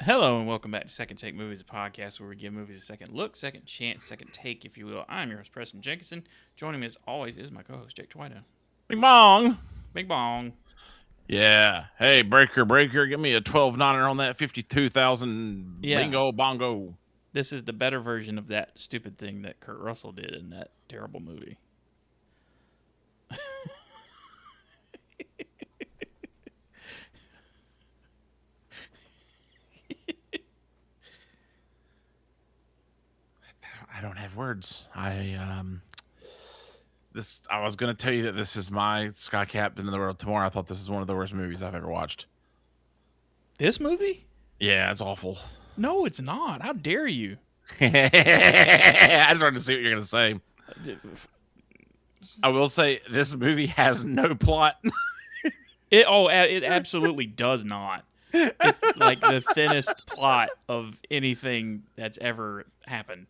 Hello and welcome back to Second Take Movies, a podcast where we give movies a second look, second chance, second take, if you will. I'm your host, Preston Jenkinson. Joining me as always is my co-host, Jake Twino. Bing bong. Bing bong. Yeah. Hey, breaker, give me a 12-9er on that 52,000 Yeah. bingo bongo. This is the better version of that stupid thing that Kurt Russell did in that terrible movie. I don't have words. I was gonna tell you that this is my Sky Captain in the World Tomorrow. I thought this was one of the worst movies I've ever watched. This movie? Yeah, it's awful. No, it's not. How dare you? I just wanted to see what you're gonna say. I will say this movie has no plot. It absolutely does not. It's like the thinnest plot of anything that's ever happened.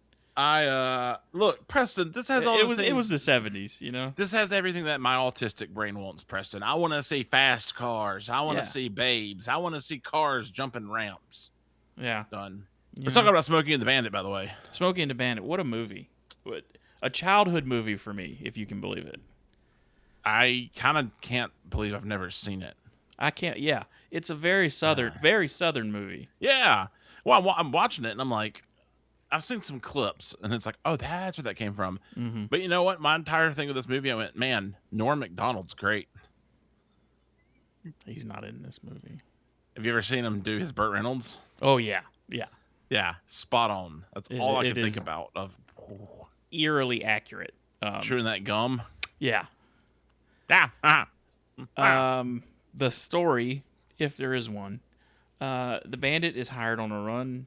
Look, Preston, this has all the things. It was the 70s, you know? This has everything that my autistic brain wants, Preston. I want to see fast cars. I want to Yeah. see babes. I want to see cars jumping ramps. Yeah. Done. We're talking about Smokey and the Bandit, by the way. Smokey and the Bandit. What a movie. A childhood movie for me, if you can believe it. I kind of can't believe I've never seen it. I can't. Yeah. It's a very southern movie. Yeah. Well, I'm watching it, and I'm like, I've seen some clips, and it's like, oh, that's where that came from. Mm-hmm. But you know what? My entire thing with this movie, I went, man, Norm Macdonald's great. He's not in this movie. Have you ever seen him do his Burt Reynolds? Oh, yeah. Yeah. Yeah, spot on. That's all I can think about. Of eerily accurate. Chewing that gum. Yeah. The story, if there is one, the bandit is hired on a run.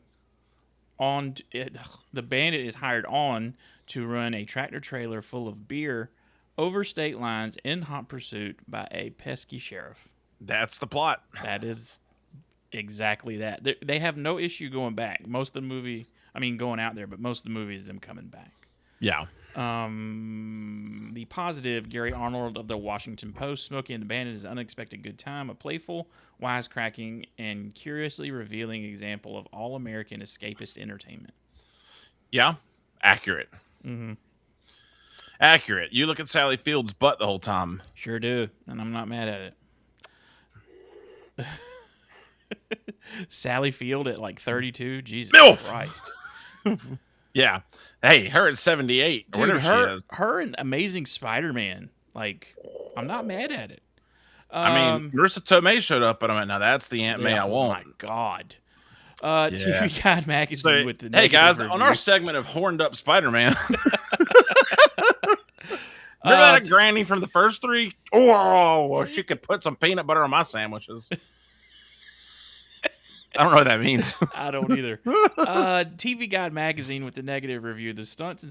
The bandit is hired on to run a tractor trailer full of beer over state lines in hot pursuit by a pesky sheriff. That's the plot. That is exactly that. They have no issue going back. Most of the movie, going out there, but most of the movie is them coming back. Yeah. The positive, Gary Arnold of the Washington Post, Smokey and the Bandit is an unexpected good time, a playful, wisecracking, and curiously revealing example of all-American escapist entertainment. Yeah. Accurate. Mm-hmm. Accurate. You look at Sally Field's butt the whole time. Sure do, and I'm not mad at it. Sally Field at like 32? Jesus MILF! Christ. Yeah. Hey, her at 78. Or Dude, whatever she is. her and Amazing Spider-Man. Like, I'm not mad at it. Marissa Tomei showed up, and I went, now that's the Aunt May I want. Oh, my God. TV Guide Magazine with the hey, guys, review. on our segment of horned up Spider-Man. Remember that granny from the first three? Oh, she could put some peanut butter on my sandwiches. I don't know what that means. I don't either. TV Guide Magazine with the negative review. The stunts in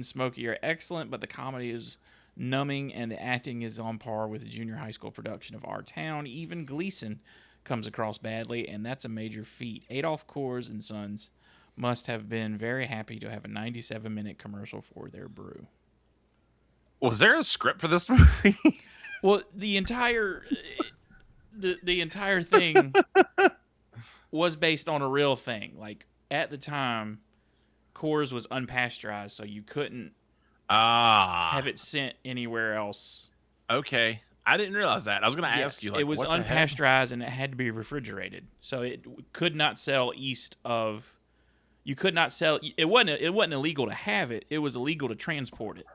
Smokey are excellent, but the comedy is numbing and the acting is on par with the junior high school production of Our Town. Even Gleason comes across badly, and that's a major feat. Adolph Coors and Sons must have been very happy to have a 97-minute commercial for their brew. Was there a script for this movie? Well, the entire thing was based on a real thing. Like, at the time, Coors was unpasteurized, so you couldn't have it sent anywhere else. Okay. I didn't realize that. I was going to ask you. Like, it was unpasteurized and it had to be refrigerated. So it could not sell east of... You could not sell... It wasn't illegal to have it. It was illegal to transport it.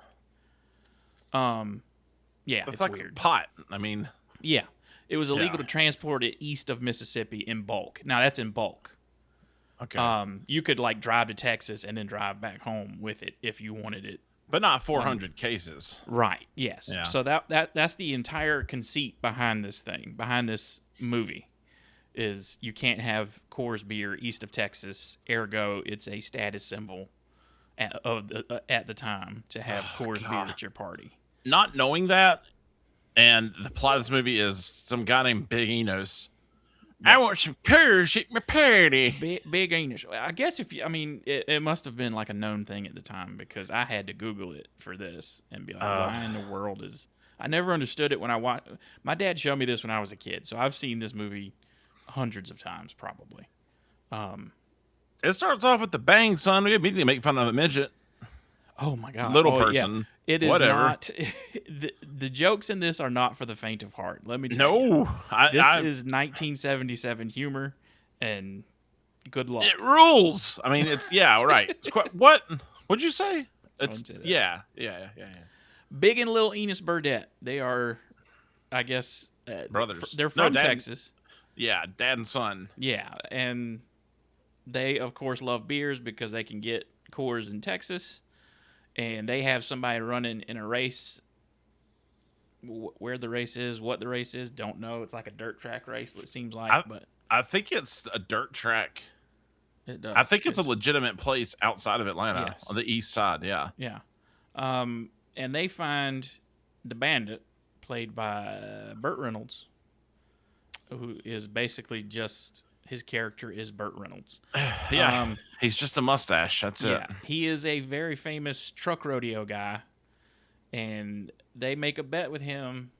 Yeah, it's like weird. Pot. Yeah. It was illegal to transport it east of Mississippi in bulk. Now, that's in bulk. Okay. You could, like, drive to Texas and then drive back home with it if you wanted it. But not 400 cases. Right, yes. Yeah. So that's the entire conceit behind this thing, behind this movie, is you can't have Coors beer east of Texas, ergo it's a status symbol at the time to have Coors beer at your party. Not knowing that, and the plot of this movie is some guy named Big Enos. I want some Coors at my party. Big Enos. I guess it must have been like a known thing at the time because I had to Google it for this and be like, why in the world is... I never understood it when I watched... My dad showed me this when I was a kid, so I've seen this movie hundreds of times probably. It starts off with the bang, son. We immediately make fun of a midget, Oh my god. little Oh yeah. person, It is whatever. not the jokes in this are not for the faint of heart. Let me tell you. No, This is 1977 humor, and good luck. it rules. I mean, it's right. It's quite, what? What'd you say? It's wouldn't say that. yeah. Big and Little Enos Burdett. They are, I guess, Brothers. They're No, from dad. Texas. Yeah, dad and son. Yeah, and they of course love beers because they can get Coors in Texas, and they have somebody running in a race. Where the race is, what the race is, don't know. It's like a dirt track race. It seems like, but I think it's a dirt track. it does. I think it's a legitimate place outside of Atlanta Yes. on the east side. Yeah. Yeah. And they find the Bandit, played by Burt Reynolds, who is basically just his character is Burt Reynolds. Yeah. He's just a mustache. That's it. He is a very famous truck rodeo guy, and they make a bet with him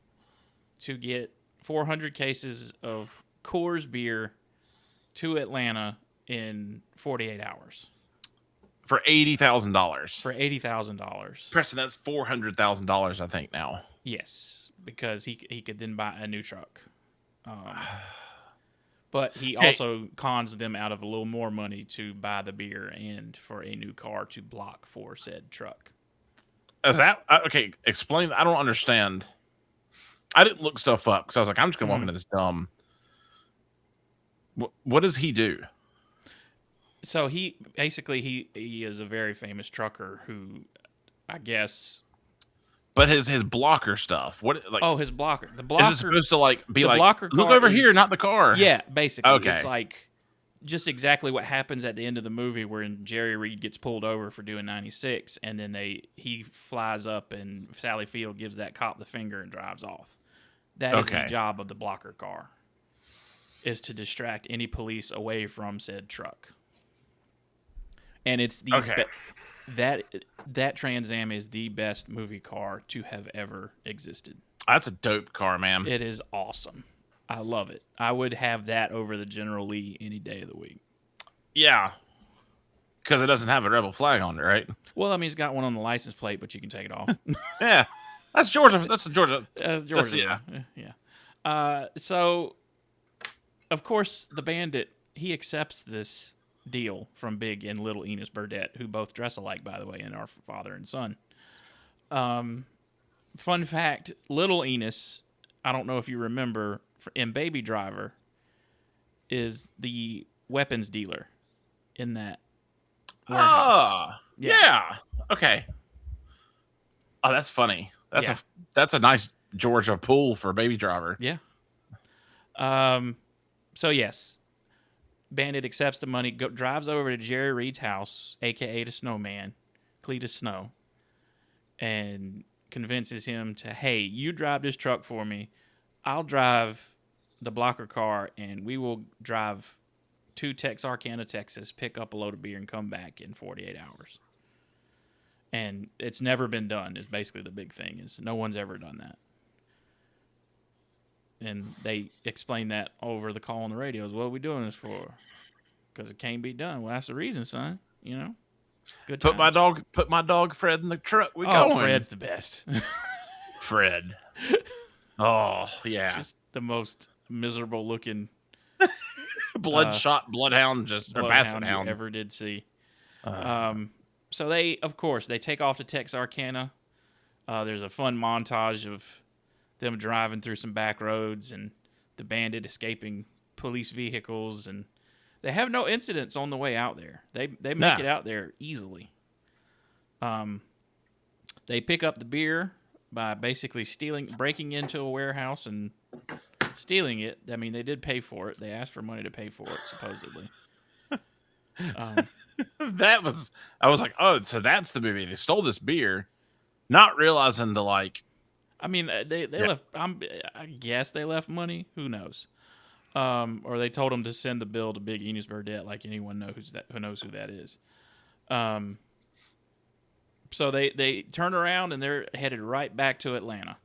to get 400 cases of Coors beer to Atlanta in 48 hours. For $80,000. For $80,000. Preston, that's $400,000, I think now. Yes, because he could then buy a new truck. But he also cons them out of a little more money to buy the beer and for a new car to block for said truck. Is that okay? Explain. I don't understand. I didn't look stuff up because I was like, I'm just gonna walk into this dumb. What does he do? So he is a very famous trucker who, I guess. But his blocker stuff. What like? Oh, his blocker. The blocker is it supposed to like be the like blocker look car over is, here, not the car. Yeah, basically. Okay. It's like just exactly what happens at the end of the movie when Jerry Reed gets pulled over for doing 96, and then he flies up and Sally Field gives that cop the finger and drives off. That is the job of the blocker car, is to distract any police away from said truck. And it's the that Trans Am is the best movie car to have ever existed. That's a dope car, man. It is awesome. I love it. I would have that over the General Lee any day of the week. Yeah. Because it doesn't have a rebel flag on it, right? Well, I mean, it's got one on the license plate, but you can take it off. Yeah. That's Georgia. That's Georgia. That's Georgia. Yeah. So, of course, the Bandit, he accepts this deal from Big and Little Enos Burdett, who both dress alike, by the way, and are father and son. Fun fact, Little Enos, I don't know if you remember, in Baby Driver, is the weapons dealer in that warehouse. Yeah. Okay. Oh, that's funny. That's a nice Georgia pull for Baby Driver. Yeah. So yes, Bandit accepts the money, drives over to Jerry Reed's house, a.k.a. the Snowman, Cletus Snow, and convinces him to, hey, you drive this truck for me. I'll drive the blocker car, and we will drive to Texarkana, Texas, pick up a load of beer, and come back in 48 hours. And it's never been done, is basically the big thing, is no one's ever done that. And they explain that over the call on the radio. What are we doing this for? Because it can't be done. Well, that's the reason, son. You know? Good times. Put my dog Fred in the truck. We going. Fred's the best. Fred. Oh, yeah. Just the most miserable looking bloodshot bloodhound, just or basset hound you ever did see. So they take off to Texarkana. There's a fun montage of them driving through some back roads and the Bandit escaping police vehicles, and they have no incidents on the way out there. They make it out there easily. They pick up the beer by basically breaking into a warehouse and stealing it. I mean, they did pay for it. They asked for money to pay for it, supposedly. I was like, oh, so that's the movie. They stole this beer, not realizing the like. I mean, they left. I guess they left money. Who knows? Or they told them to send the bill to Big Enos Burdett, like anyone who knows who that is. So they turn around and they're headed right back to Atlanta.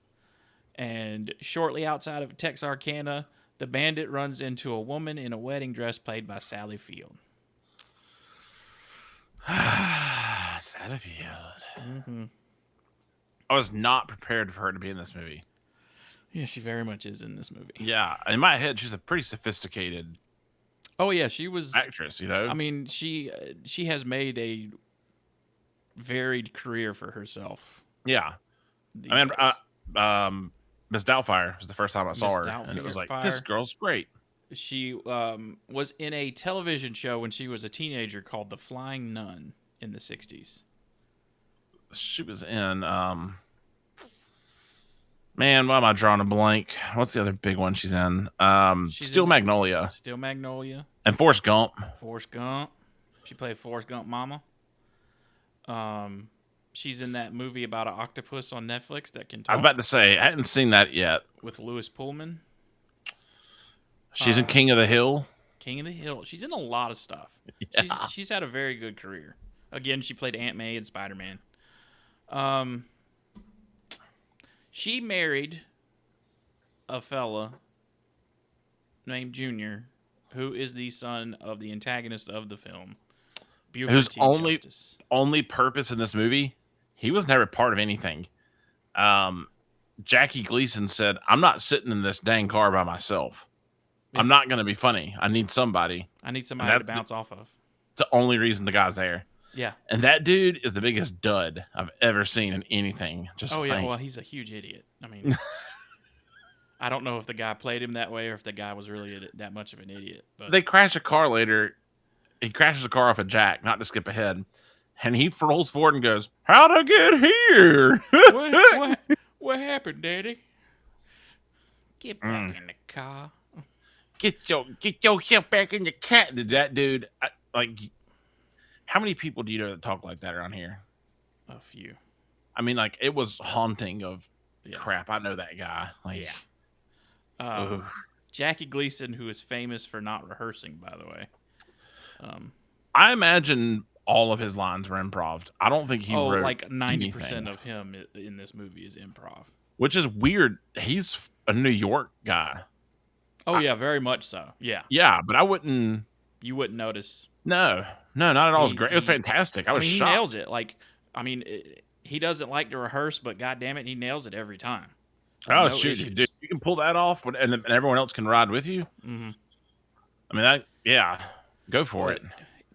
And shortly outside of Texarkana, The bandit runs into a woman in a wedding dress played by Sally Field. Satterfield. I was not prepared for her to be in this movie. Yeah, she very much is in this movie. Yeah, in my head, she's a pretty sophisticated Oh yeah, she was actress. You know, I mean, she has made a varied career for herself. yeah. These I mean, days. Miss Doubtfire was the first time I saw Miss her, and it was like, Doubtfire. this girl's great. She was in a television show when she was a teenager called The Flying Nun in the 60s. She was in, man, why am I drawing a blank? What's the other big one she's in? Steel Magnolia. Steel Magnolia. And Forrest Gump. Forrest Gump. She played Forrest Gump mama. She's in that movie about an octopus on Netflix that can talk. I was about to say, I hadn't seen that yet. With Lewis Pullman. She's in King of the Hill. King of the Hill. She's in a lot of stuff. Yeah. She's had a very good career. Again, she played Aunt May in Spider-Man. She married a fella named Junior, who is the son of the antagonist of the film. Buford Whose T. Justice. only purpose in this movie, he was never part of anything. Jackie Gleason said, I'm not sitting in this dang car by myself. Yeah. I'm not going to be funny. I need somebody. I need somebody to bounce off of. The only reason the guy's there. Yeah. And that dude is the biggest dud I've ever seen in anything. Yeah, well, he's a huge idiot. I mean, I don't know if the guy played him that way or if the guy was really that much of an idiot. But they crash a car later. He crashes the car off a jack, not to skip ahead. And he rolls forward and goes, how'd I get here? What happened, Daddy? Get back in the car. Get yourself back in the cat. Did that dude, how many people do you know that talk like that around here? A few. I mean, like, it was haunting of crap. I know that guy. Like, yeah. Jackie Gleason, who is famous for not rehearsing, by the way. I imagine all of his lines were improv. I don't think he wrote like 90% of him in this movie is improv. Which is weird. He's a New York guy. Oh, yeah, very much so. Yeah. Yeah, but I wouldn't... You wouldn't notice. No, not at all. It was great. It was fantastic. I was shocked. He nails it. Like, I mean, he doesn't like to rehearse, but goddamn it, he nails it every time. Oh, no shoot, dude. You can pull that off, and everyone else can ride with you? Mm-hmm. I mean, go for it.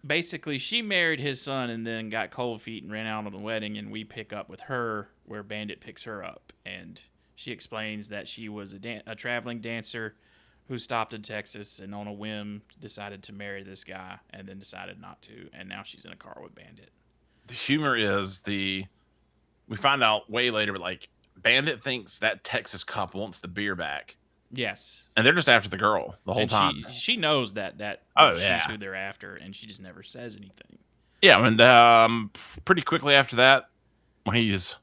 Basically, she married his son and then got cold feet and ran out on the wedding, and we pick up with her where Bandit picks her up. And she explains that she was a traveling dancer who stopped in Texas and on a whim decided to marry this guy and then decided not to. And now she's in a car with Bandit. The humor is we find out way later, but like Bandit thinks that Texas cop wants the beer back. Yes. And they're just after the girl the whole time. She knows that she's who they're after, and she just never says anything. Yeah, and pretty quickly after that, what does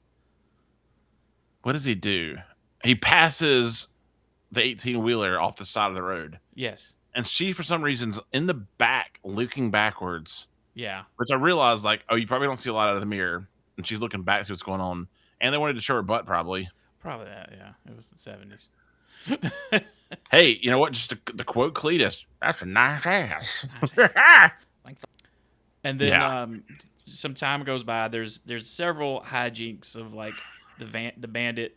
he do? He passes the 18-wheeler off the side of the road. Yes. And she, for some reason, is in the back, looking backwards. Yeah. Which I realized, you probably don't see a lot out of the mirror. And she's looking back to see what's going on. And they wanted to show her butt, probably. Probably that, yeah. It was the 70s. Hey, you know what? Just the quote Cletus, that's a nice ass. And then some time goes by. There's several hijinks of like the bandit.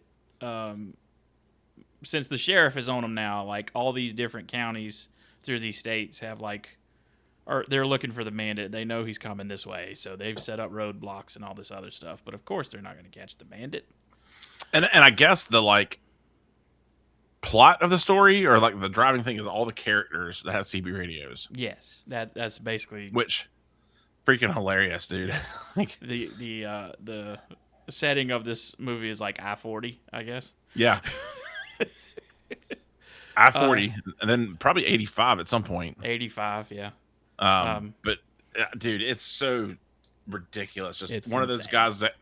Since the sheriff is on him now, like all these different counties through these states have they're looking for the bandit. They know he's coming this way, so they've set up roadblocks and all this other stuff. But of course, they're not going to catch the bandit. And I guess the plot of the story or the driving thing is all the characters that have CB radios. Yes, that's basically which freaking hilarious, dude. the setting of this movie is like I-40, I guess. Yeah. I-40 and then probably 85 at some point. 85, yeah. But dude, it's so ridiculous. Just one of those guys that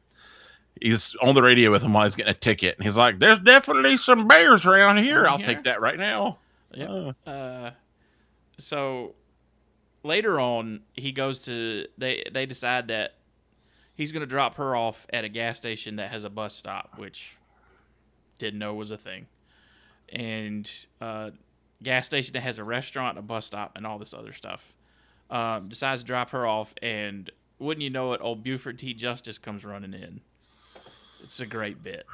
he's on the radio with him while he's getting a ticket, and he's like, "There's definitely some bears around here. I'll take that right now." Yeah. So later on, he goes to they decide that he's going to drop her off at a gas station that has a bus stop, which didn't know was a thing. And gas station that has a restaurant, a bus stop, and all this other stuff. Decides to drop her off, and wouldn't you know it, old Buford T. Justice comes running in. It's a great bit.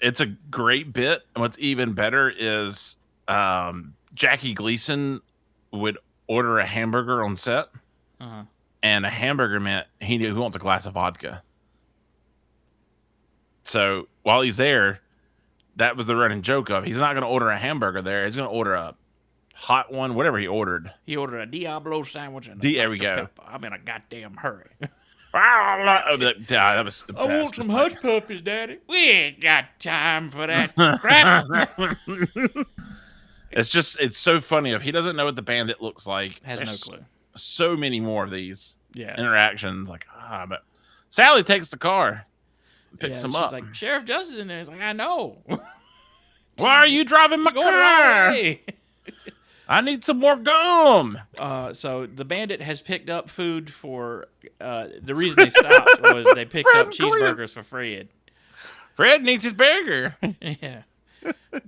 It's a great bit. And what's even better is Jackie Gleason would order a hamburger on set, and a hamburger meant he wants a glass of vodka. So while he's there, that was the running joke of he's not going to order a hamburger there. He's going to order a hot one, whatever he ordered. He ordered a Diablo sandwich and there we go. Pepper. I'm in a goddamn hurry. That was the best. I want some hush puppies, Daddy. We ain't got time for that crap. It's so funny. If he doesn't know what the Bandit looks like, has no clue. So many more of these interactions. Like, but Sally takes the car, picks him up. She's like, Sheriff Justice in there. He's like, I know. Why are you driving my car? I need some more gum. So the Bandit has picked up food for. The reason they stopped was they picked up cheeseburgers for Fred. Fred needs his burger. Yeah.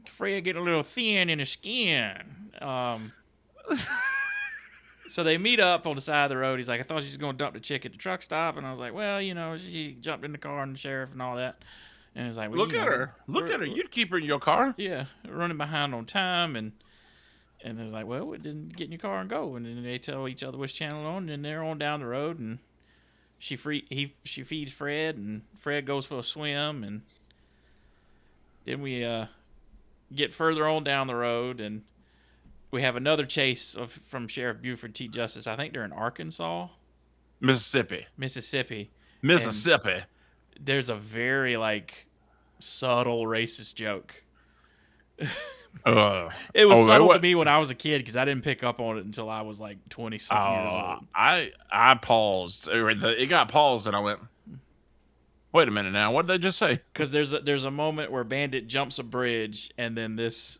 Fred get a little thin in his skin. So they meet up on the side of the road. He's like, I thought she was going to dump the chick at the truck stop. And I was like, well, she jumped in the car and the sheriff and all that. And he's like, well, look at her. Look at her. You'd keep her in your car. Yeah. Running behind on time. And it was like, well, then get in your car and go. And then they tell each other which channel on. And they're on down the road. And she feeds Fred. And Fred goes for a swim. And then we get further on down the road. And we have another chase from Sheriff Buford T. Justice. I think they're in Arkansas. Mississippi. And there's a very, subtle racist joke. It was subtle to me when I was a kid because I didn't pick up on it until I was 20-something years old. I paused. It got paused and I went, wait a minute now. What did they just say? Because there's a moment where Bandit jumps a bridge and then this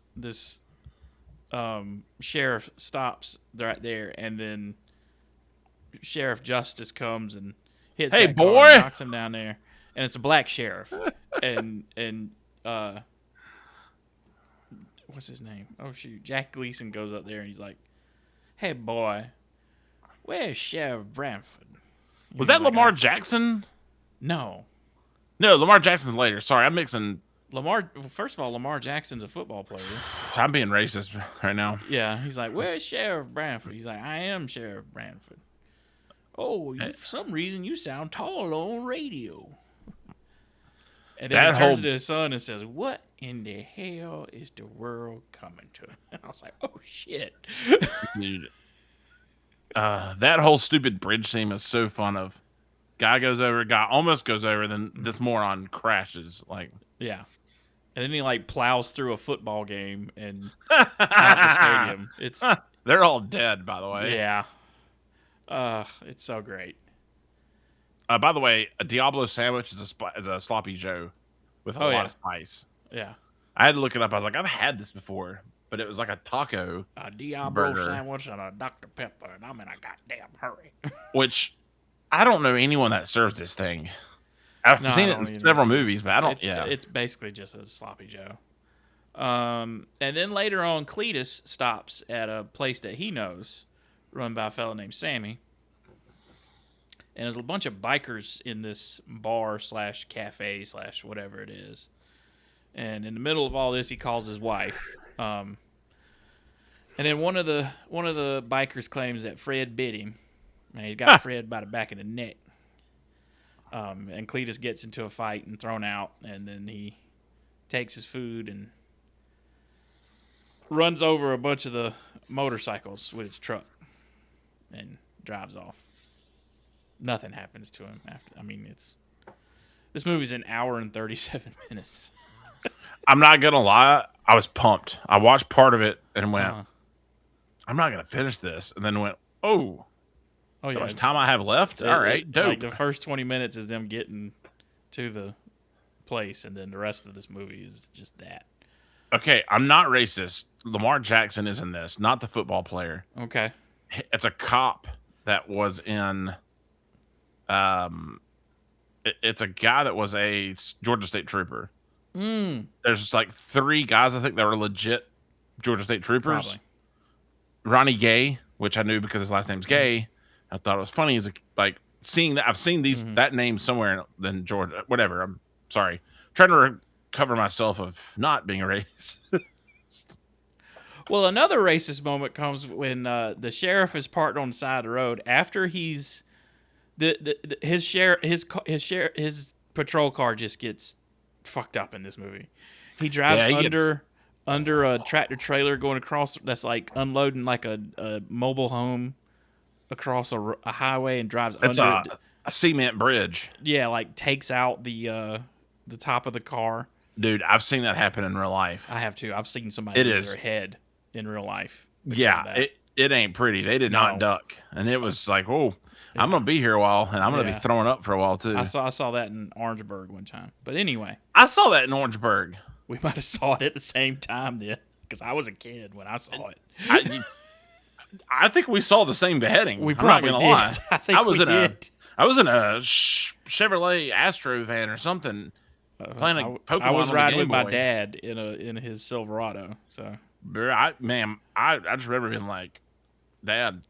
sheriff stops right there, and then Sheriff Justice comes and hits that car and knocks him down there, and it's a black sheriff, and what's his name? Oh shoot, Jack Gleason goes up there and he's like, "Hey boy, where's Sheriff Branford?" Was that Lamar Jackson? No, Lamar Jackson's later. Sorry, I'm mixing. First of all, Lamar Jackson's a football player. I'm being racist right now. Yeah, he's like, where's Sheriff Branford? He's like, I am Sheriff Branford. Oh, for some reason you sound tall on radio. And then he turns to his son and says, what in the hell is the world coming to? And I was like, oh, shit. Dude, that whole stupid bridge scene is so fun of. Guy almost goes over, then this moron crashes. Yeah. And then he plows through a football game and out the stadium. They're all dead, by the way. Yeah. It's so great. By the way, a Diablo sandwich is a sloppy Joe with a lot of spice. Yeah. I had to look it up. I was like, I've had this before, but it was like a taco. A Diablo sandwich and a Dr. Pepper, and I'm in a goddamn hurry. Which I don't know anyone that serves this thing. I've seen it in several movies, but I don't. It's basically just a sloppy Joe. And then later on, Cletus stops at a place that he knows, run by a fellow named Sammy. And there's a bunch of bikers in this bar / cafe / whatever it is. And in the middle of all this, he calls his wife. And then one of the bikers claims that Fred bit him, and he's got Fred by the back of the neck. And Cletus gets into a fight and thrown out, and then he takes his food and runs over a bunch of the motorcycles with his truck and drives off. Nothing happens to him after. This movie's an hour and 37 minutes. I'm not gonna lie, I was pumped. I watched part of it and went, I'm not gonna finish this, and then went, oh yeah, much time I have left. All right, dope. The first 20 minutes is them getting to the place, and then the rest of this movie is just that. Okay, I'm not racist. Lamar Jackson is in this, not the football player. Okay, it's a cop that was in. It's a guy that was a Georgia State trooper. There's just 3 guys I think that were legit Georgia State Troopers. Probably. Ronnie Gay, which I knew because his last name's Gay. I thought it was funny as like seeing that. I've seen that name somewhere in Georgia. Whatever. I'm sorry. Trying to recover myself of not being a racist. Well, another racist moment comes when the sheriff is parked on the side of the road after he's his patrol car just gets fucked up in this movie. He drives under a tractor trailer going across that's like unloading like a mobile home across a highway and drives under a cement bridge. Yeah, like takes out the top of the car. Dude, I've seen that happen in real life. I have too. I've seen somebody lose their head in real life. Yeah, it ain't pretty. They did not duck, and it was like, oh, I'm gonna be here a while, and I'm gonna be throwing up for a while too. I saw that in Orangeburg one time. But anyway, I saw that in Orangeburg. We might have saw it at the same time then, because I was a kid when I saw it. I think we saw the same beheading. We probably did. Lie. I think I was in a Chevrolet Astro van or something. Playing a Pokemon. I was on riding the Game with Boy. my dad in his Silverado. So I just remember being like, Dad,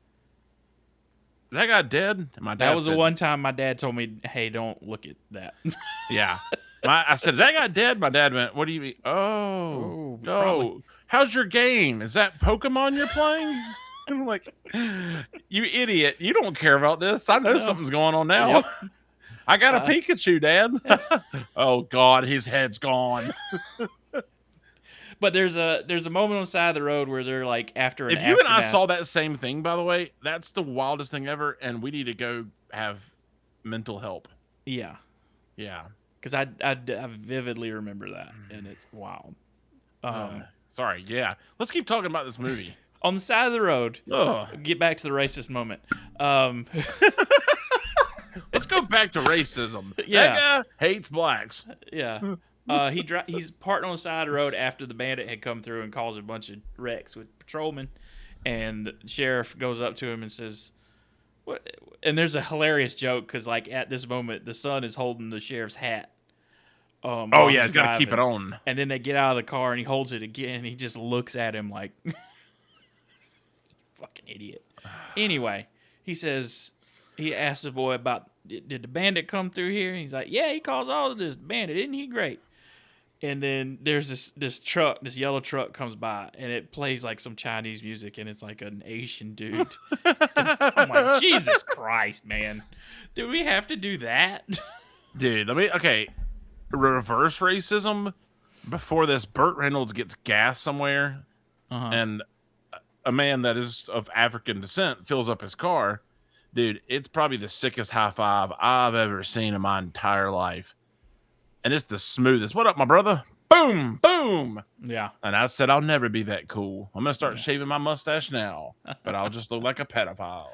is that guy dead? And my dad that was the one time my dad told me, "Hey, don't look at that." Yeah. I said, "Is that guy dead?" My dad went, "What do you mean?" Oh, no. Probably. How's your game? Is that Pokemon you're playing? I'm like, you idiot. You don't care about this. I know something's going on now. Yep. I got a Pikachu, Dad. Oh, God. His head's gone. But there's a moment on the side of the road where they're like after an If you and I saw that same thing, by the way, that's the wildest thing ever, and we need to go have mental help. Yeah. Yeah. Because I vividly remember that, and it's wild. Sorry, yeah. Let's keep talking about this movie. On the side of the road, get back to the racist moment. Let's go back to racism. Yeah. That guy hates blacks. Yeah. He's parked on the side of the road after the bandit had come through and caused a bunch of wrecks with patrolmen, and the sheriff goes up to him and says, "What?" And there's a hilarious joke because, like, at this moment, the son is holding the sheriff's hat. He's got to keep it on. And then they get out of the car and he holds it again. And he just looks at him like, fucking idiot. Anyway, he asks the boy about, did the bandit come through here? And he's like, yeah, he calls all of this bandit. Isn't he great? And then there's this truck, this yellow truck comes by, and it plays like some Chinese music, and it's like an Asian dude. I'm like, Jesus Christ, man. Do we have to do that? Dude, reverse racism. Before this, Burt Reynolds gets gas somewhere, and a man that is of African descent fills up his car. Dude, it's probably the sickest high five I've ever seen in my entire life. And it's the smoothest. What up, my brother? Boom, boom. Yeah. And I said, I'll never be that cool. I'm going to start shaving my mustache now, but I'll just look like a pedophile.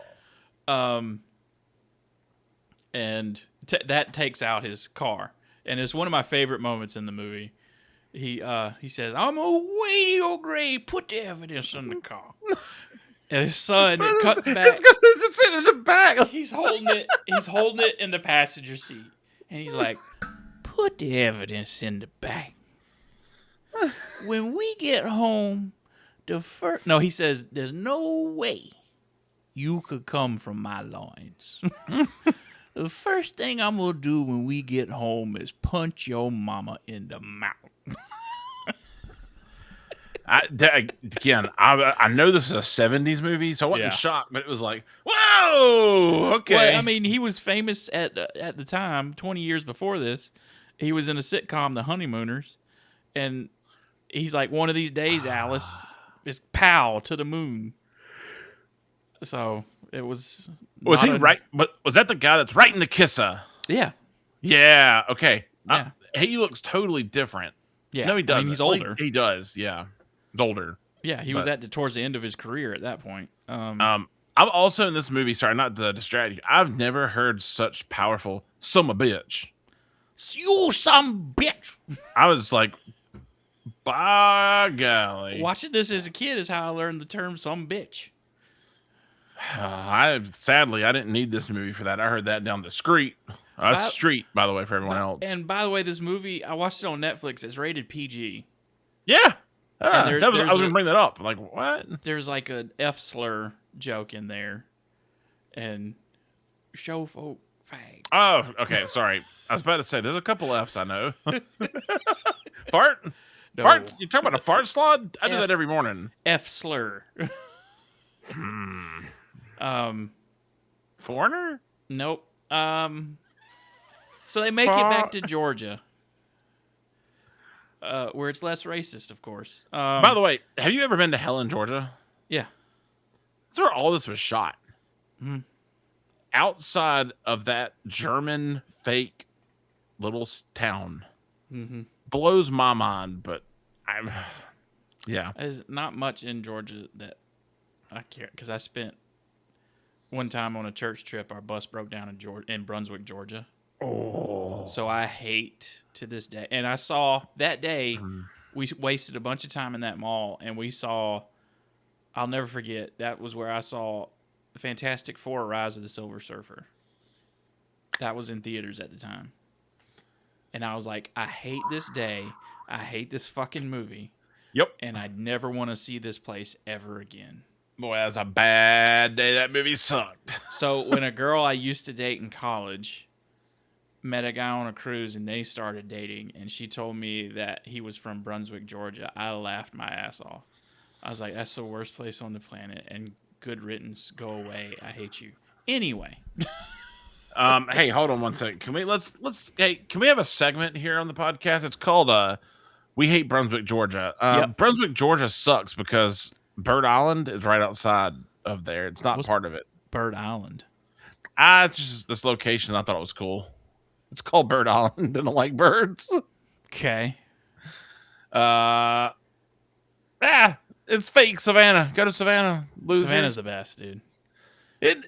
And that takes out his car. And it's one of my favorite moments in the movie. He says, "I'm gonna wait to your grave. Put the evidence in the car." And his son cuts back. It's in the back. He's holding it in the passenger seat, and he's like, "Put the evidence in the back. When we get home, he says, there's no way you could come from my loins. The first thing I'm going to do when we get home is punch your mama in the mouth." I know this is a 70s movie, so I wasn't shocked, but it was like, whoa, okay. Well, I mean, he was famous at the time, 20 years before this. He was in a sitcom, The Honeymooners, and he's like, one of these days, Alice, is pow to the moon. So it was. Was he right? But was that the guy that's writing the kisser? Yeah. Yeah. Okay. Yeah. He looks totally different. Yeah. No, he doesn't. I mean, he's older. He does. Yeah. He's older. Yeah. He was towards the end of his career at that point. I'm also in this movie. Sorry, not to distract you. I've never heard such powerful "some a bitch." You some bitch. I was like, by golly. Watching this as a kid is how I learned the term "some bitch." Sadly, I didn't need this movie for that. I heard that down the street. Street, by the way, for everyone else. And by the way, this movie, I watched it on Netflix. It's rated PG. Yeah. I was going to bring that up. Like, what? There's like an F slur joke in there, and show folk fag. Oh, okay. Sorry. I was about to say, there's a couple F's I know. Fart? No. Fart? You talking about a fart slod? I do that every morning. F slur. Foreigner? Nope. So they make it back to Georgia, where it's less racist, of course. By the way, have you ever been to Helen, Georgia? Yeah. That's where all this was shot. Mm-hmm. Outside of that German fake little town. Mm-hmm. Blows my mind, but yeah. There's not much in Georgia that I care, because I spent one time on a church trip, our bus broke down in Brunswick, Georgia. Oh. So I hate to this day. And I saw that day, we wasted a bunch of time in that mall, and we saw, I'll never forget, that was where I saw the Fantastic Four: Rise of the Silver Surfer. That was in theaters at the time. And I was like, I hate this day. I hate this fucking movie. Yep. And I'd never want to see this place ever again. Boy, that was a bad day. That movie sucked. So when a girl I used to date in college met a guy on a cruise and they started dating, and she told me that he was from Brunswick, Georgia, I laughed my ass off. I was like, that's the worst place on the planet, and good riddance, go away. I hate you. Anyway. Hey, hold on one second. Can we can we have a segment here on the podcast? It's called We Hate Brunswick, Georgia. Yep. Brunswick, Georgia sucks because Bird Island is right outside of there. It's not part of it. Bird Island. It's just this location. I thought it was cool. It's called Bird Island. I don't like birds. Okay. It's fake Savannah. Go to Savannah. Losers. Savannah's the best, dude.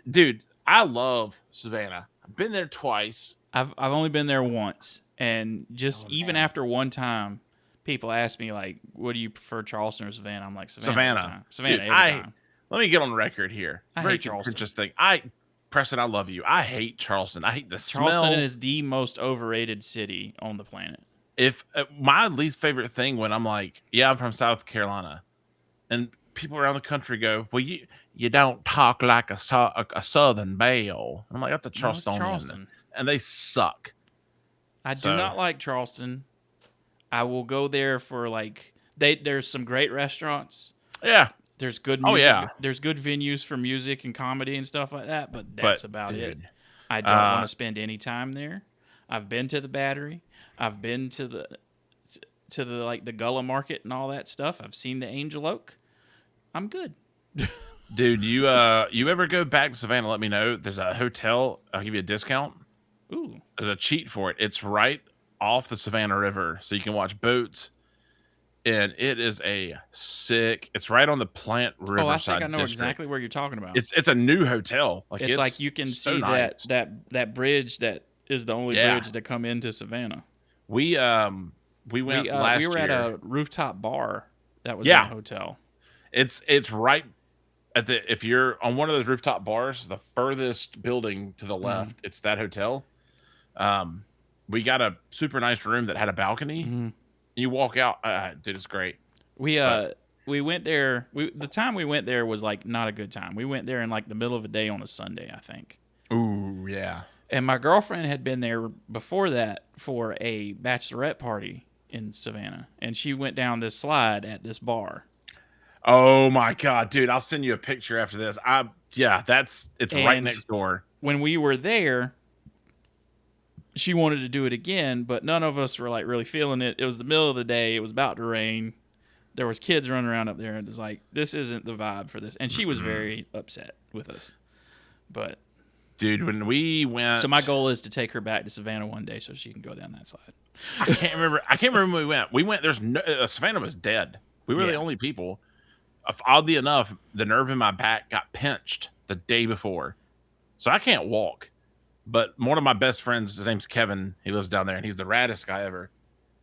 Dude, I love Savannah. I've been there twice. I've only been there once, and even after one time, people ask me like, "What do you prefer, Charleston or Savannah?" I'm like, Savannah. Savannah Dude, every time. Let me get on record here. I hate Charleston. Thing. Preston, I love you. I hate Charleston. I hate the smell. Charleston is the most overrated city on the planet. If my least favorite thing when I'm like, yeah, I'm from South Carolina, and people around the country go, well, you don't talk like a Southern belle. I'm like, that's a Charlestonian. Charleston. And they suck. I do not like Charleston. I will go there for there's some great restaurants. Yeah. There's good music. Oh, yeah. There's good venues for music and comedy and stuff like that, but that's about it. I don't want to spend any time there. I've been to the Battery. I've been to the Gullah Market and all that stuff. I've seen the Angel Oak. I'm good. Dude, you ever go back to Savannah, let me know. There's a hotel. I'll give you a discount. Ooh. There's a cheat for it. It's right off the Savannah River, so you can watch boats. And it is it's right on the Plant Riverside. Oh, I think I know district. Exactly where you're talking about. It's a new hotel. It's like you can so see nice. that bridge that is the only bridge to come into Savannah. We went last year. We were at a rooftop bar that was in a hotel. It's right at if you're on one of those rooftop bars, the furthest building to the left, it's that hotel. We got a super nice room that had a balcony. Mm-hmm. You walk out, dude, it's great. We went there. The time we went there was not a good time. We went there in the middle of the day on a Sunday, I think. Ooh, yeah. And my girlfriend had been there before that for a bachelorette party in Savannah, and she went down this slide at this bar. Oh my God, dude! I'll send you a picture after this. It's right next door. When we were there, she wanted to do it again, but none of us were really feeling it. It was the middle of the day. It was about to rain. There was kids running around up there, and it's this isn't the vibe for this. And she was very upset with us. But dude, when we went, so my goal is to take her back to Savannah one day so she can go down that slide. I can't remember when we went. We went. There's Savannah was dead. We were the only people. Oddly enough, the nerve in my back got pinched the day before, so I can't walk. But one of my best friends, his name's Kevin. He lives down there, and he's the raddest guy ever.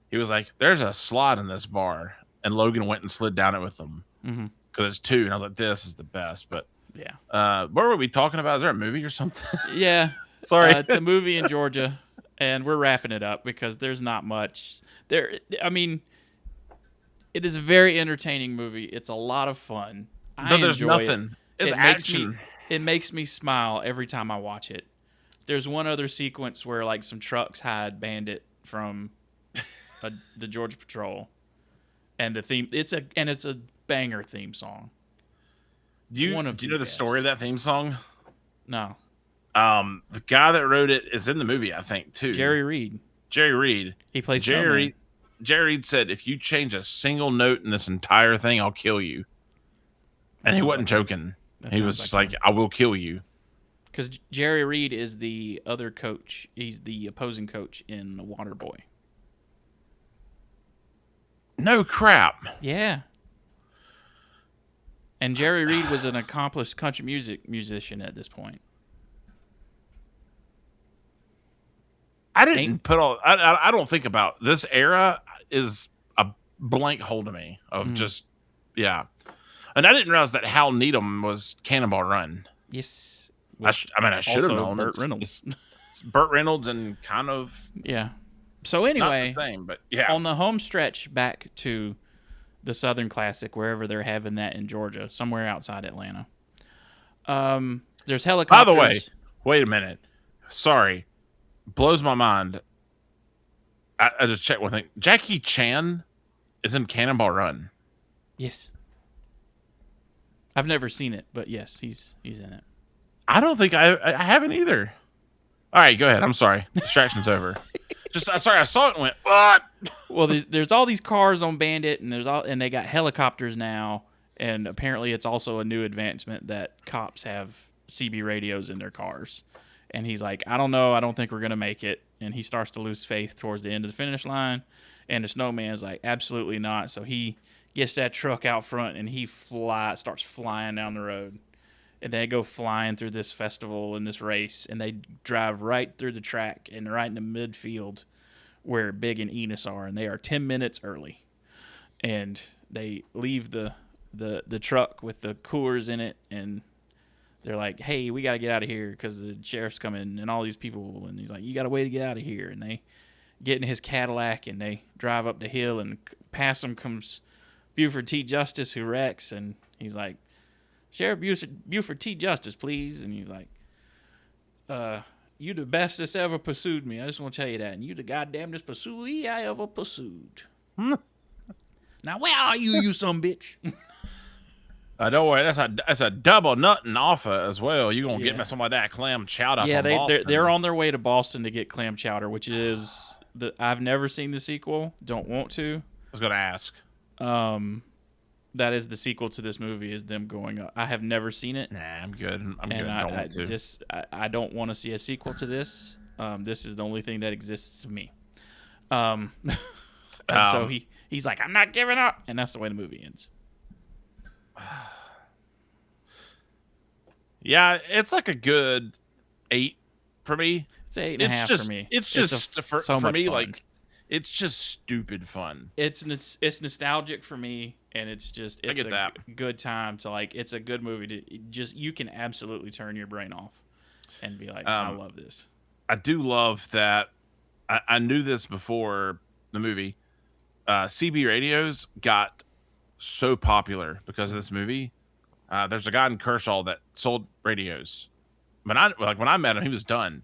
He was like, "There's a slide in this bar," and Logan went and slid down it with them because it's two. And I was like, "This is the best." But what were we talking about? Is there a movie or something? Yeah, sorry, it's a movie in Georgia, and we're wrapping it up because there's not much there. I mean, It is a very entertaining movie. It's a lot of fun. I there's enjoy nothing. it. It's action. It makes me smile every time I watch it. There's one other sequence where like some trucks hide Bandit from the Georgia Patrol, and the theme it's a banger theme song. Do you know the story of that theme song? No. The guy that wrote it is in the movie, I think, too. Jerry Reed. He plays Jerry. Jerry Reed said, "If you change a single note in this entire thing, I'll kill you." And he wasn't joking. He was just like, "I will kill you." Because Jerry Reed is the other coach. He's the opposing coach in Waterboy. No crap. Yeah. And Jerry Reed was an accomplished country musician at this point. I don't think about this era is a blank hole to me of just, yeah. And I didn't realize that Hal Needham was Cannonball Run. Yes. I should have known. Burt Reynolds. It's Burt Reynolds and kind of. Yeah. So anyway, not the same, but yeah. On the home stretch back to the Southern Classic, wherever they're having that in Georgia, somewhere outside Atlanta. There's helicopters. By the way, wait a minute. Sorry. Blows my mind. I just checked one thing. Jackie Chan is in Cannonball Run. Yes. I've never seen it, but yes, he's in it. I don't think I haven't either. All right, go ahead. I'm sorry. Distraction's over. Sorry, I saw it and went, what? Well, there's all these cars on Bandit, and they got helicopters now, and apparently it's also a new advancement that cops have CB radios in their cars. And he's like, I don't know, I don't think we're gonna make it. And he starts to lose faith towards the end of the finish line, and the snowman's like, absolutely not. So he gets that truck out front and he starts flying down the road. And they go flying through this festival and this race, and they drive right through the track and right in the midfield where Big and Enos are, and they are 10 minutes early. And they leave the truck with the coolers in it, and they're like, hey, we got to get out of here because the sheriff's coming and all these people. And he's like, you got to wait to get out of here. And they get in his Cadillac, and they drive up the hill, and past them comes Buford T. Justice, who wrecks, and he's like, Sheriff Buford T. Justice, please. And he's like, you the best that's ever pursued me. I just want to tell you that. And you the goddamnest pursuee I ever pursued. Now, where are you, you some bitch? Don't worry. That's a double nutting offer as well. You're going to get me some of that clam chowder from Boston. They're on their way to Boston to get clam chowder, which is I've never seen the sequel. Don't want to. I was going to ask. That is the sequel to this movie, is them going up. I have never seen it. Nah, I'm good. I'm good. I don't want to. I don't want to see a sequel to this. This is the only thing that exists to me. And so he's like, I'm not giving up. And that's the way the movie ends. Yeah, it's like a good 8 for me. It's 8.5 for me. It's just for me, fun. like, it's just stupid fun. It's nostalgic for me, and it's a good time to, like, it's a good movie to you can absolutely turn your brain off and be like, I love this. I do love that. I knew this before the movie. CB radios got so popular because of this movie. There's a guy in Kershaw that sold radios. When I met him, he was done.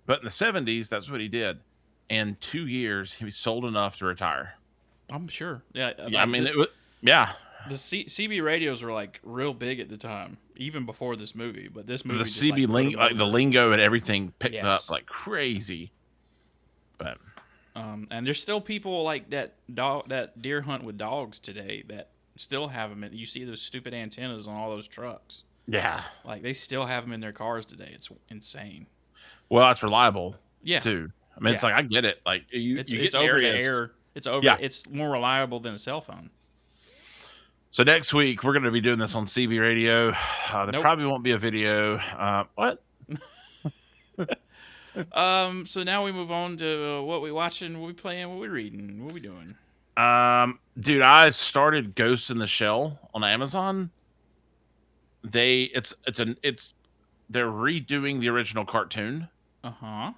But in the 70s, that's what he did. In 2 years, he sold enough to retire. I'm sure. Yeah. I mean, yeah. The CB radios were like real big at the time, even before this movie. But this movie, the CB lingo, like the lingo and everything, picked up like crazy. But and there's still people like that deer hunt with dogs today that still have them. You see those stupid antennas on all those trucks. Yeah, like they still have them in their cars today. It's insane. Well, it's reliable. Yeah, too. I mean, it's like I get it. Like it's over the air. It's over. Yeah. It's more reliable than a cell phone. So next week we're going to be doing this on CB radio. There probably won't be a video. What? So now we move on to what we watching, what we playing, what we reading, what we doing. Dude, I started Ghost in the Shell on Amazon. They're redoing the original cartoon. Uh-huh.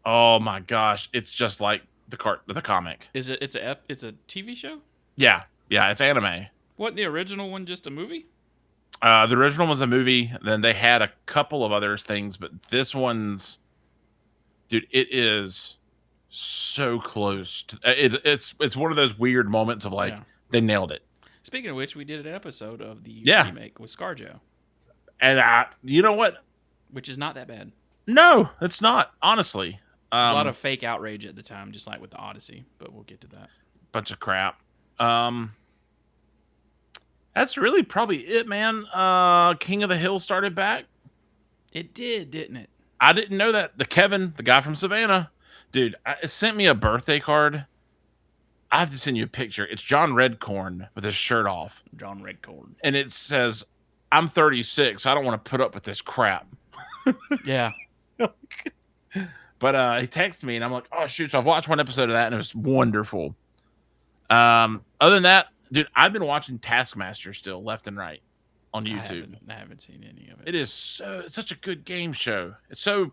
Oh my gosh, it's just like the comic. Is it? It's a TV show. Yeah, Yeah, it's anime. Wasn't the original one just a movie? The original was a movie. Then they had a couple of other things, but this one's, dude, it is so close. It's one of those weird moments of like they nailed it. Speaking of which, we did an episode of the remake with ScarJo, and you know what? Which is not that bad. No, it's not. Honestly, there's a lot of fake outrage at the time, just like with the Odyssey. But we'll get to that. Bunch of crap. That's really probably it, man. King of the Hill started back. It did, didn't it? I didn't know that. The guy from Savannah, dude, it sent me a birthday card. I have to send you a picture. It's John Redcorn with his shirt off. John Redcorn. And it says, I'm 36. I don't want to put up with this crap. Yeah. But he texted me, and I'm like, oh, shoot. So I've watched one episode of that, and it was wonderful. Other than that, dude, I've been watching Taskmaster still, left and right, on YouTube. I haven't seen any of it. It is it's such a good game show. It's so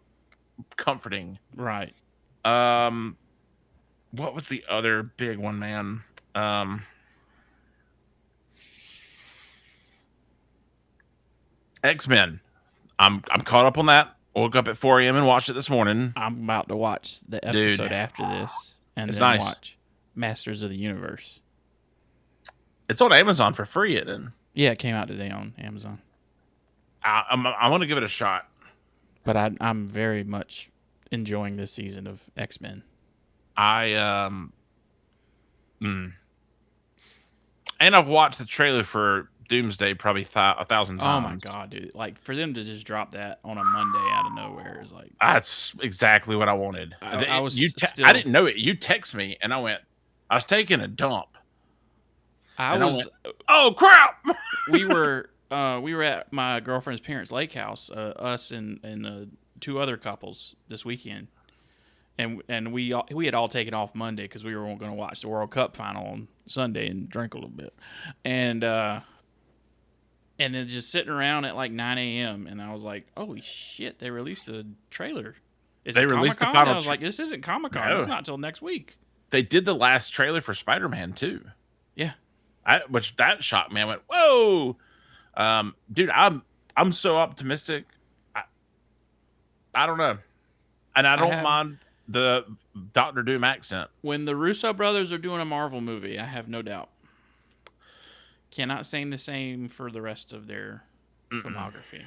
comforting. Right. What was the other big one, man? X-Men. I'm caught up on that. Woke up at 4 a.m. and watched it this morning. I'm about to watch the episode after this, and it's then watch Masters of the Universe. It's on Amazon for free, isn't it? Yeah, it came out today on Amazon. I want to give it a shot. But I'm very much enjoying this season of X-Men. And I've watched the trailer for Doomsday probably 1,000 times. Oh my god, dude! Like for them to just drop that on a Monday out of nowhere is like that's exactly what I wanted. I didn't know it. You text me and I was taking a dump. I went, oh crap! we were at my girlfriend's parents' lake house, us and 2 other couples this weekend, and we had all taken off Monday because we were going to watch the World Cup final on Sunday and drink a little bit, and then just sitting around at like 9 a.m. and I was like, holy shit! They released a trailer. They released the final. I was like, this isn't Comic-Con. No. It's not until next week. They did the last trailer for Spider-Man too. Yeah. Which that shocked me. I went, whoa, dude! I'm so optimistic. I don't know, and I don't mind the Doctor Doom accent. When the Russo brothers are doing a Marvel movie, I have no doubt. Cannot say the same for the rest of their filmography.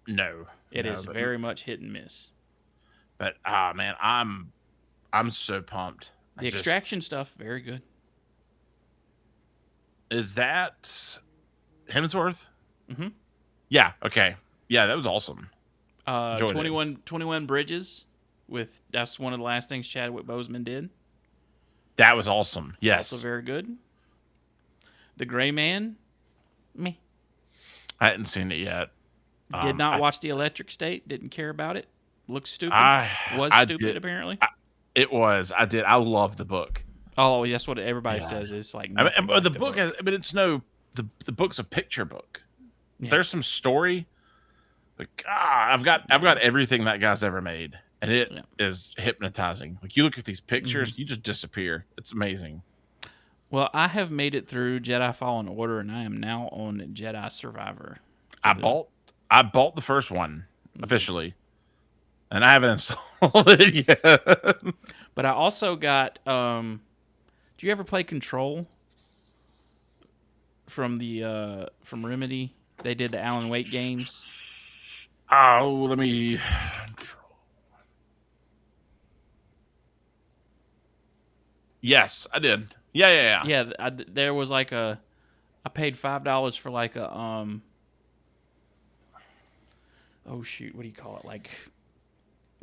No, it is very much hit and miss. But man, I'm so pumped. The Extraction stuff, very good. Is that Hemsworth? Mm-hmm. Yeah. Okay. Yeah, that was awesome. 21 Bridges. That's one of the last things Chadwick Boseman did. That was awesome. Yes. Also very good. The Gray Man. Me. I hadn't seen it yet. Did not watch The Electric State. Didn't care about it. Looked stupid. Stupid apparently. It was. I did. I love the book. Oh, that's what everybody says. It's like the book. It's no. The book's a picture book. Yeah. There's some story, but I've got everything that guy's ever made, and it is hypnotizing. Like you look at these pictures, you just disappear. It's amazing. Well, I have made it through Jedi Fallen Order, and I am now on Jedi Survivor. I bought the first one officially, and I haven't installed it yet. But I also got. Do you ever play Control? From Remedy, they did the Alan Wake games. Oh, let me. Yes, I did. Yeah. There was like I paid $5 for like a oh shoot, what do you call it? Like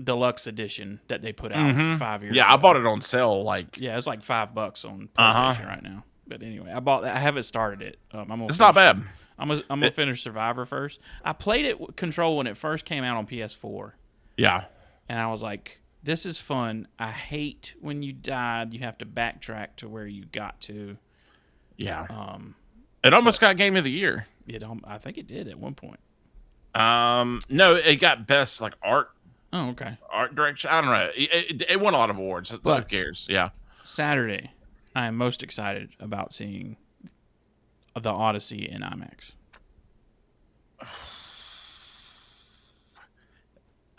deluxe edition that they put out 5 years ago. I bought it on sale. It's like $5 on PlayStation right now. But anyway, I haven't started it. It's not bad. I'm gonna finish Survivor first. I played it with Control when it first came out on PS4. Yeah, and I was like, "This is fun." I hate when you died. You have to backtrack to where you got to. Yeah. It almost got Game of the Year. I think it did at one point. No, it got best like art. Oh, okay. Art direction. I don't know. It won a lot of awards. Who cares? Yeah. Saturday, I am most excited about seeing the Odyssey in IMAX?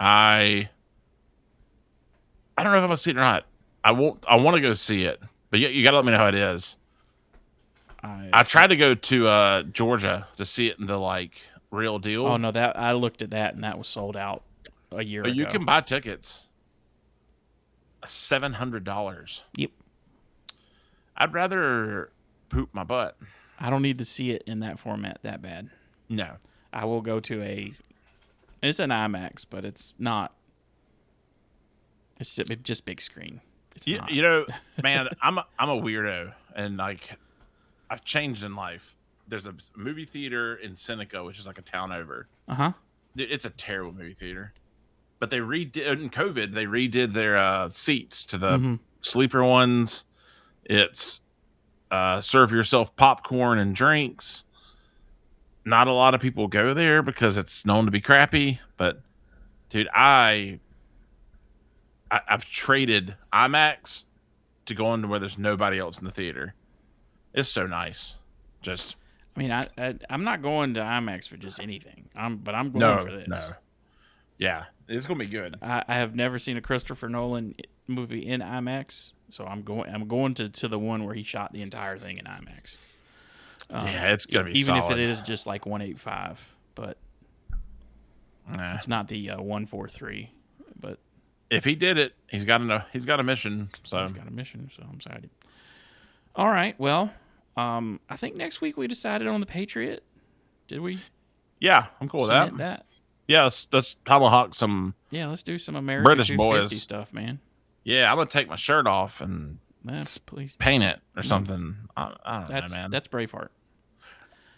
I don't know if I'm gonna see it or not. I won't. I want to go see it, but you gotta let me know how it is. I tried to go to Georgia to see it in the like real deal. Oh no, that I looked at that and that was sold out a year ago. You can buy tickets. $700. Yep. I'd rather poop my butt. I don't need to see it in that format that bad. No. I will go to it's an IMAX, but it's not. It's just big screen. It's not. You know, man, I'm a weirdo, and like I've changed in life. There's a movie theater in Seneca, which is like a town over. It's a terrible movie theater, but they in COVID. They redid their seats to the sleeper ones. It's serve yourself popcorn and drinks. Not a lot of people go there because it's known to be crappy. But dude, I've traded IMAX to go into where there's nobody else in the theater. It's so nice. Just, I mean, I'm not going to IMAX for just anything. But I'm going for this. No. Yeah, it's gonna be good. I have never seen a Christopher Nolan movie in IMAX, so I'm going to the one where he shot the entire thing in IMAX. Yeah, it's gonna be even solid. if it is just like 185, but it's not the 143. But if he did it, he's got a mission. So he's got a mission. So I'm excited. All right, well, I think next week we decided on the Patriot. Did we? Yeah, I'm cool with that. Yeah, let's tomahawk some. Yeah, let's do some American British 250 boys stuff, man. Yeah, I'm gonna take my shirt off and please paint it or something. I don't know, man. That's Braveheart.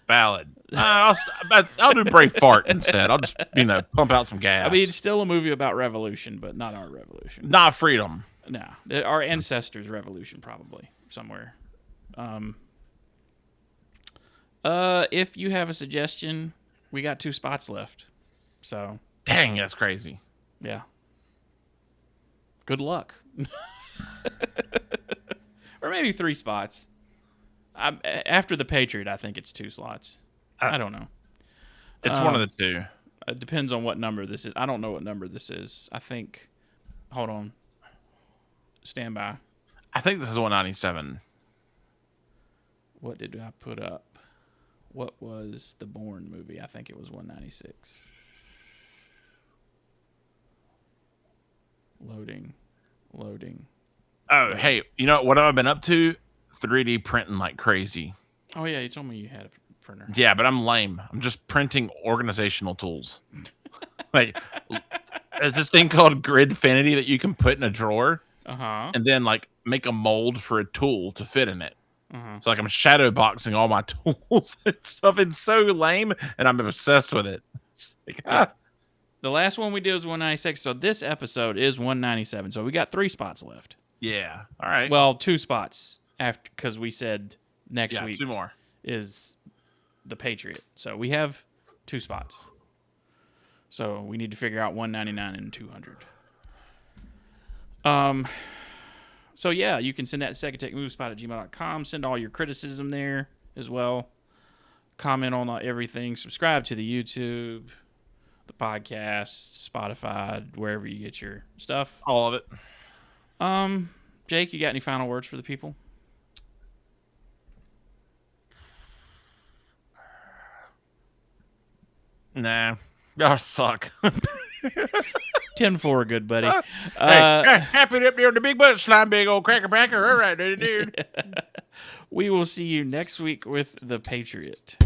Valid. I'll do Braveheart instead. I'll just pump out some gas. I mean, it's still a movie about revolution, but not our revolution. Not freedom. No, our ancestors' revolution, probably somewhere. If you have a suggestion, we got 2 spots left. So, dang, that's crazy. Yeah. Good luck. Or maybe 3 spots. After the Patriot, I think it's 2 slots. I don't know. It's one of the 2. It depends on what number this is. I don't know what number this is. I think. Hold on. Stand by. I think this is 197. What did I put up? What was the Bourne movie? I think it was 196. Loading. Oh, hey, you know what I've been up to? 3D printing like crazy. Oh, yeah, you told me you had a printer. Yeah, but I'm lame. I'm just printing organizational tools. Like, there's this thing called Gridfinity that you can put in a drawer. And then, like, make a mold for a tool to fit in it. So, like, I'm shadow boxing all my tools and stuff. It's so lame, and I'm obsessed with it. Like, The last one we did was 196, so this episode is 197. So we got 3 spots left. Yeah. All right. Well, 2 spots after, because we said next week 2 more is the Patriot. So we have 2 spots. So we need to figure out 199 and 200. So yeah, you can send that to secondtakemovespot@gmail.com. Send all your criticism there as well. Comment on everything. Subscribe to the YouTube, the podcast, Spotify, wherever you get your stuff. All of it. Jake, you got any final words for the people? Nah. Y'all suck. 10-4, good buddy. Hey, happy up there in the big butt slime, big old cracker packer. All right, dude. We will see you next week with the Patriot.